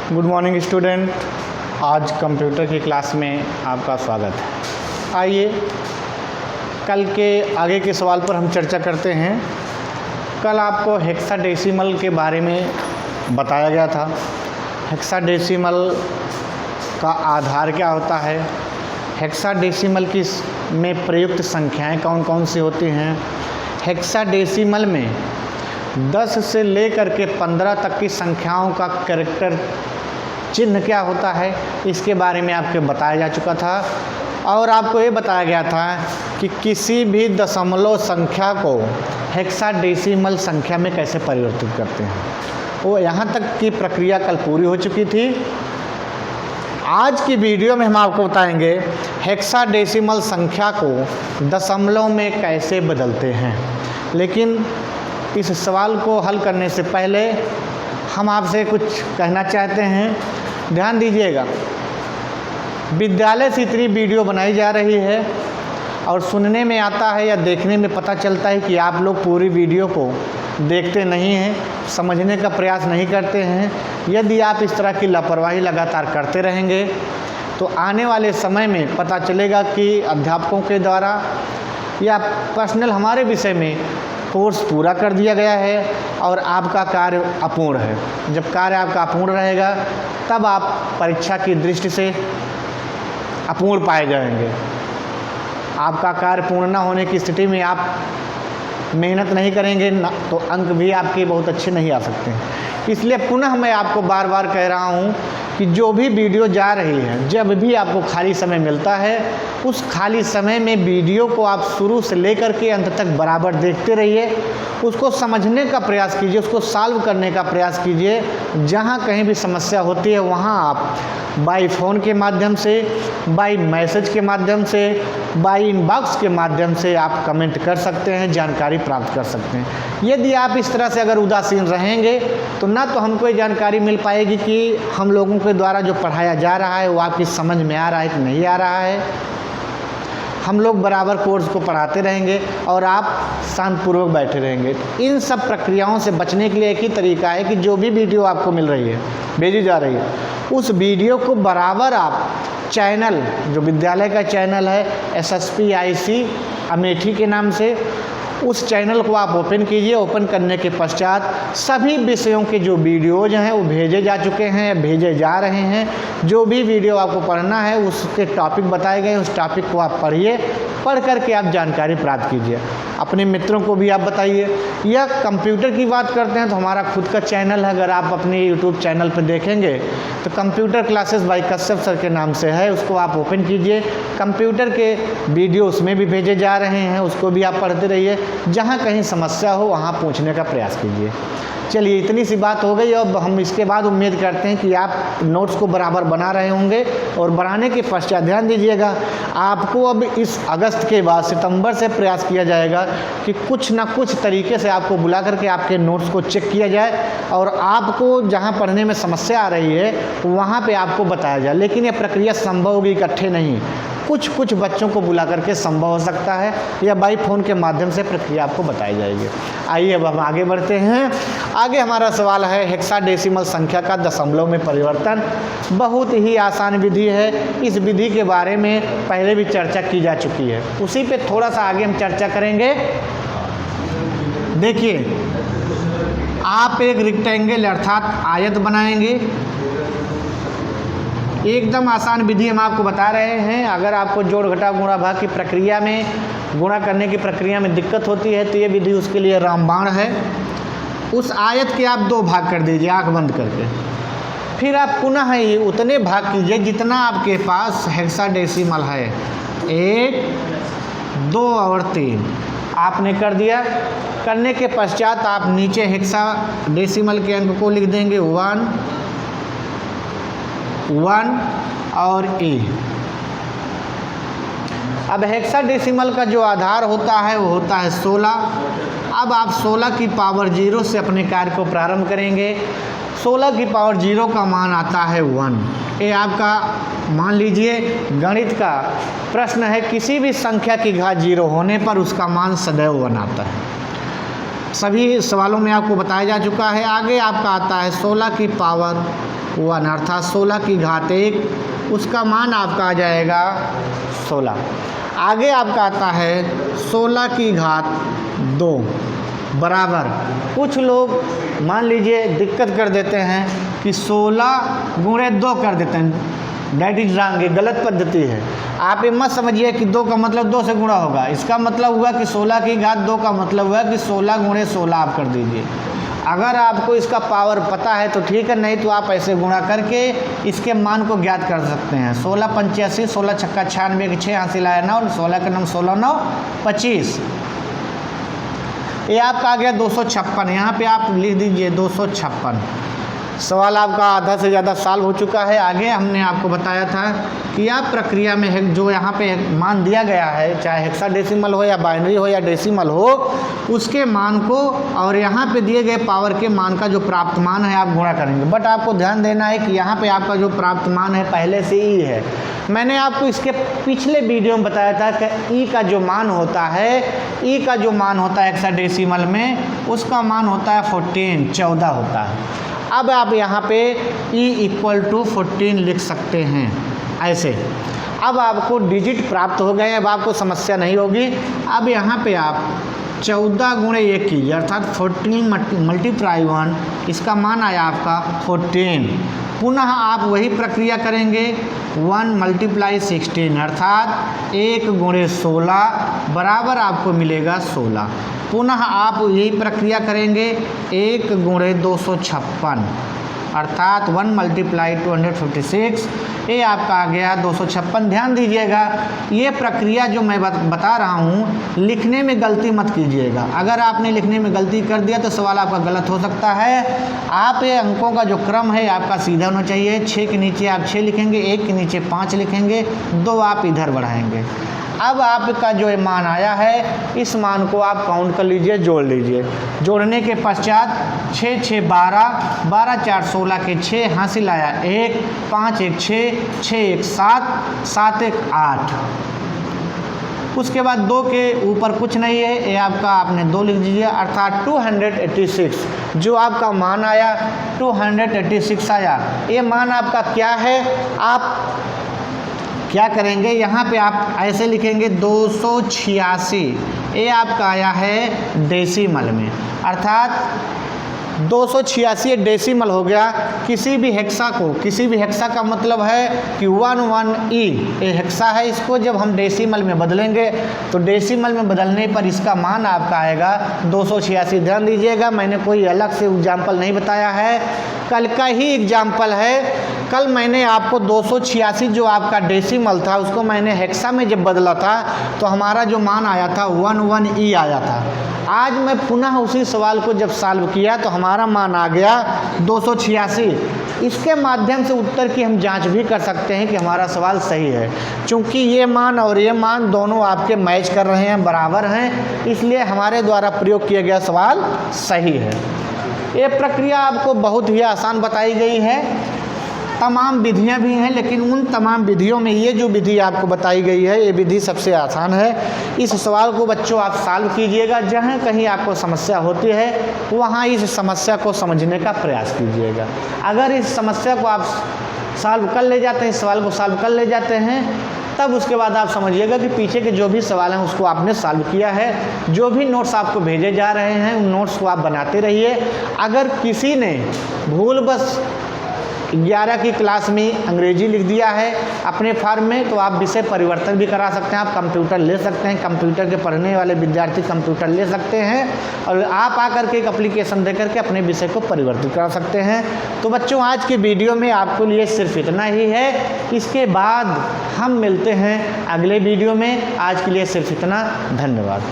Good morning student. आज computer की class में आपका स्वागत है। आइए कल के आगे के सवाल पर हम चर्चा करते हैं। कल आपको हेक्साडेसिमल के बारे में बताया गया था। हेक्साडेसिमल का आधार क्या होता है, हेक्साडेसिमल की में प्रयुक्त संख्याएं कौन कौन सी होती हैं, हेक्साडेसिमल में 10 से लेकर के 15 तक की संख्याओं का कैरेक्टर चिन्ह क्या होता है, इसके बारे में आपको बताया जा चुका था। और आपको ये बताया गया था कि किसी भी दशमलव संख्या को हेक्साडेसिमल संख्या में कैसे परिवर्तित करते हैं। वो यहाँ तक की प्रक्रिया कल पूरी हो चुकी थी। आज की वीडियो में हम आपको बताएंगे हेक्साडेसिमल संख्या को दशमलव में कैसे बदलते हैं। लेकिन इस सवाल को हल करने से पहले हम आपसे कुछ कहना चाहते हैं। ध्यान दीजिएगा, विद्यालय से इतनी वीडियो बनाई जा रही है और सुनने में आता है या देखने में पता चलता है कि आप लोग पूरी वीडियो को देखते नहीं हैं, समझने का प्रयास नहीं करते हैं। यदि आप इस तरह की लापरवाही लगातार करते रहेंगे तो आने वाले समय में पता चलेगा कि अध्यापकों के द्वारा या पर्सनल हमारे विषय में कोर्स पूरा कर दिया गया है और आपका कार्य अपूर्ण है। जब कार्य आपका अपूर्ण रहेगा तब आप परीक्षा की दृष्टि से अपूर्ण पाए जाएंगे। आपका कार्य पूर्ण न होने की स्थिति में आप मेहनत नहीं करेंगे ना तो अंक भी आपके बहुत अच्छे नहीं आ सकते हैं। इसलिए पुनः मैं आपको बार बार कह रहा हूँ कि जो भी वीडियो जा रही है, जब भी आपको खाली समय मिलता है उस खाली समय में वीडियो को आप शुरू से लेकर के अंत तक बराबर देखते रहिए, उसको समझने का प्रयास कीजिए, उसको सॉल्व करने का प्रयास कीजिए। जहाँ कहीं भी समस्या होती है वहाँ आप बाई फ़ोन के माध्यम से, बाई मैसेज के माध्यम से, बाई इनबॉक्स के माध्यम से आप कमेंट कर सकते हैं, जानकारी प्राप्त कर सकते हैं। यदि आप इस तरह से अगर उदासीन रहेंगे तो ना तो हमको ये जानकारी मिल पाएगी कि हम लोगों के द्वारा जो पढ़ाया जा रहा है वो आपकी समझ में आ रहा है कि नहीं आ रहा है। हम लोग बराबर कोर्स को पढ़ाते रहेंगे और आप शांतपूर्वक बैठे रहेंगे। इन सब प्रक्रियाओं से बचने के लिए एक ही तरीका है कि जो भी वीडियो आपको मिल रही है, भेजी जा रही है, उस वीडियो को बराबर आप चैनल, जो विद्यालय का चैनल है SSPIC अमेठी के नाम से, उस चैनल को आप ओपन कीजिए। ओपन करने के पश्चात सभी विषयों के जो वीडियोज़ हैं वो भेजे जा चुके हैं, भेजे जा रहे हैं। जो भी वीडियो आपको पढ़ना है उसके टॉपिक बताए गए, उस टॉपिक को आप पढ़िए, पढ़ करके आप जानकारी प्राप्त कीजिए। अपने मित्रों को भी आप बताइए। या कंप्यूटर की बात करते हैं तो हमारा खुद का चैनल है, अगर आप अपने यूट्यूब चैनल पर देखेंगे तो computer classes bye Kashyap sir के नाम से है, उसको आप ओपन कीजिए। कंप्यूटर के वीडियो उसमें भी भेजे जा रहे हैं, उसको भी आप पढ़ते रहिए। जहाँ कहीं समस्या हो वहाँ पूछने का प्रयास कीजिए। चलिए, इतनी सी बात हो गई। अब हम इसके बाद उम्मीद करते हैं कि आप नोट्स को बराबर बना रहे होंगे और बनाने के पश्चात ध्यान दीजिएगा, आपको अब इस अगस्त के बाद सितंबर से प्रयास किया जाएगा कि कुछ ना कुछ तरीके से आपको बुला करके आपके नोट्स को चेक किया जाए और आपको जहाँ पढ़ने में समस्या आ रही है वहाँ पे आपको बताया जाए। लेकिन यह प्रक्रिया संभव होगी इकट्ठे नहीं, कुछ बच्चों को बुला करके संभव हो सकता है या बाई फ़ोन के माध्यम से प्रक्रिया आपको बताई जाएगी। आइए अब हम आगे बढ़ते हैं। आगे हमारा सवाल है हेक्साडेसिमल संख्या का दशमलव में परिवर्तन। बहुत ही आसान विधि है। इस विधि के बारे में पहले भी चर्चा की जा चुकी है, उसी पे थोड़ा सा आगे हम चर्चा करेंगे। देखिए, आप एक रेक्टेंगल अर्थात आयत बनाएंगे। एकदम आसान विधि हम आपको बता रहे हैं। अगर आपको जोड़ घटा गुणा भाग की प्रक्रिया में, गुणा करने की प्रक्रिया में दिक्कत होती है तो ये विधि उसके लिए रामबाण है। उस आयत के आप 2 भाग कर दीजिए आंख बंद करके। फिर आप पुनः ही उतने भाग कीजिए जितना आपके पास हेक्साडेसिमल है, 1, 2 और 3 आपने कर दिया। करने के पश्चात आप नीचे हेक्साडेसिमल के अंक को लिख देंगे 1 और A। अब हेक्साडेसिमल का जो आधार होता है वो होता है 16। अब आप 16 की पावर 0 से अपने कार्य को प्रारंभ करेंगे। 16 की पावर 0 का मान आता है 1। ये आपका मान लीजिए गणित का प्रश्न है, किसी भी संख्या की घात 0 होने पर उसका मान सदैव 1 आता है। सभी सवालों में आपको बताया जा चुका है। आगे आपका आता है 16 की पावर 1 अर्थात 16 की घात 1, उसका मान आपका आ जाएगा 16। आगे आपका आता है 16 की घात 2 बराबर, कुछ लोग मान लीजिए दिक्कत कर देते हैं कि 16 गुणे 2 कर देते हैं, दैट इज रॉन्ग, ये गलत पद्धति है। आप ये मत समझिए कि 2 का मतलब 2 से गुणा होगा, इसका मतलब हुआ कि 16 की घात 2 का मतलब हुआ कि 16 गुणे 16 आप कर दीजिए। अगर आपको इसका पावर पता है तो ठीक है, नहीं तो आप ऐसे गुणा करके इसके मान को ज्ञात कर सकते हैं। 16 85, 16 छक्का 96 के 6 हासिल आया 9, 16 का नाम 16 9 25। ये आपका आ गया 256, यहाँ पे आप लिख दीजिए 256। सवाल आपका आधा से ज़्यादा सॉल्व हो चुका है। आगे हमने आपको बताया था कि आप प्रक्रिया में जो यहाँ पे मान दिया गया है, चाहे हेक्साडेसिमल हो या बाइनरी हो या डेसिमल हो, उसके मान को और यहाँ पे दिए गए पावर के मान का जो प्राप्त मान है आप गुणा करेंगे। बट आपको ध्यान देना है कि यहाँ पे आपका जो प्राप्त मान है पहले से ई है। मैंने आपको इसके पिछले वीडियो में बताया था कि ई का जो मान होता है, ई का जो मान होता है हेक्साडेसिमल में, उसका मान होता है 14 होता है। अब आप यहाँ पे e = 14 लिख सकते हैं ऐसे। अब आपको डिजिट प्राप्त हो गए, अब आपको समस्या नहीं होगी। अब यहाँ पे आप 14 गुणे 1 कीजिए अर्थात 14 × 1, इसका मान आया आपका 14। पुनः आप वही प्रक्रिया करेंगे 1 × 16 अर्थात 1 गुणे 16 बराबर आपको मिलेगा 16। पुनः आप यही प्रक्रिया करेंगे 1 गुणे 256 अर्थात 1 × 256, ये आपका आ गया 256। ध्यान दीजिएगा, ये प्रक्रिया जो मैं बता रहा हूँ, लिखने में गलती मत कीजिएगा। अगर आपने लिखने में गलती कर दिया तो सवाल आपका गलत हो सकता है। आप ये अंकों का जो क्रम है आपका सीधा होना चाहिए। 6 के नीचे आप 6 लिखेंगे, 1 के नीचे 5 लिखेंगे, 2 आप इधर बढ़ाएंगे। अब आपका जो मान आया है, इस मान को आप काउंट कर लीजिए, जोड़ लीजिए। जोड़ने के पश्चात 6 6 12, 12 4 16 के 6 हासिल आया 1, 5 1 6, 6 1 7, 7 1 8। उसके बाद 2 के ऊपर कुछ नहीं है, ये आपका आपने 2 लिख दीजिए अर्थात 286 जो आपका मान आया 286 आया। ये मान आपका क्या है, आप क्या करेंगे, यहाँ पे आप ऐसे लिखेंगे 286, ये आपका आया है डेसिमल में अर्थात 286 डेसिमल हो गया। किसी भी हेक्सा का मतलब है कि 1 ये हेक्सा है, इसको जब हम डेसिमल में बदलेंगे तो डेसिमल में बदलने पर इसका मान आपका आएगा 286। ध्यान दीजिएगा, मैंने कोई अलग से एग्जाम्पल नहीं बताया है, कल का ही एग्जाम्पल है। कल मैंने आपको 286 जो आपका डेसिमल था उसको मैंने हेक्सा में जब बदला था तो हमारा जो मान आया था 1 आया था। आज मैं पुनः उसी सवाल को जब सॉल्व किया तो हमारा मान आ गया 286। इसके माध्यम से उत्तर की हम जांच भी कर सकते हैं कि हमारा सवाल सही है, क्योंकि ये मान और ये मान दोनों आपके मैच कर रहे हैं, बराबर हैं, इसलिए हमारे द्वारा प्रयोग किया गया सवाल सही है। ये प्रक्रिया आपको बहुत ही आसान बताई गई है। तमाम विधियां भी हैं, लेकिन उन तमाम विधियों में ये जो विधि आपको बताई गई है, ये विधि सबसे आसान है। इस सवाल को बच्चों आप सॉल्व कीजिएगा, जहाँ कहीं आपको समस्या होती है वहाँ इस समस्या को समझने का प्रयास कीजिएगा। अगर इस समस्या को आप सॉल्व कर ले जाते हैं, इस सवाल को सॉल्व कर ले जाते हैं, तब उसके बाद आप समझिएगा कि पीछे के जो भी सवाल हैं उसको आपने सॉल्व किया है। जो भी नोट्स आपको भेजे जा रहे हैं उन नोट्स को आप बनाते रहिए। अगर किसी ने भूलवश 11 की क्लास में अंग्रेजी लिख दिया है अपने फॉर्म में, तो आप विषय परिवर्तन भी करा सकते हैं। आप कंप्यूटर ले सकते हैं, कंप्यूटर के पढ़ने वाले विद्यार्थी कंप्यूटर ले सकते हैं और आप आकर के एक एप्लीकेशन दे करके अपने विषय को परिवर्तित करा सकते हैं। तो बच्चों, आज के वीडियो में आपके लिए सिर्फ इतना ही है। इसके बाद हम मिलते हैं अगले वीडियो में। आज के लिए सिर्फ इतना। धन्यवाद।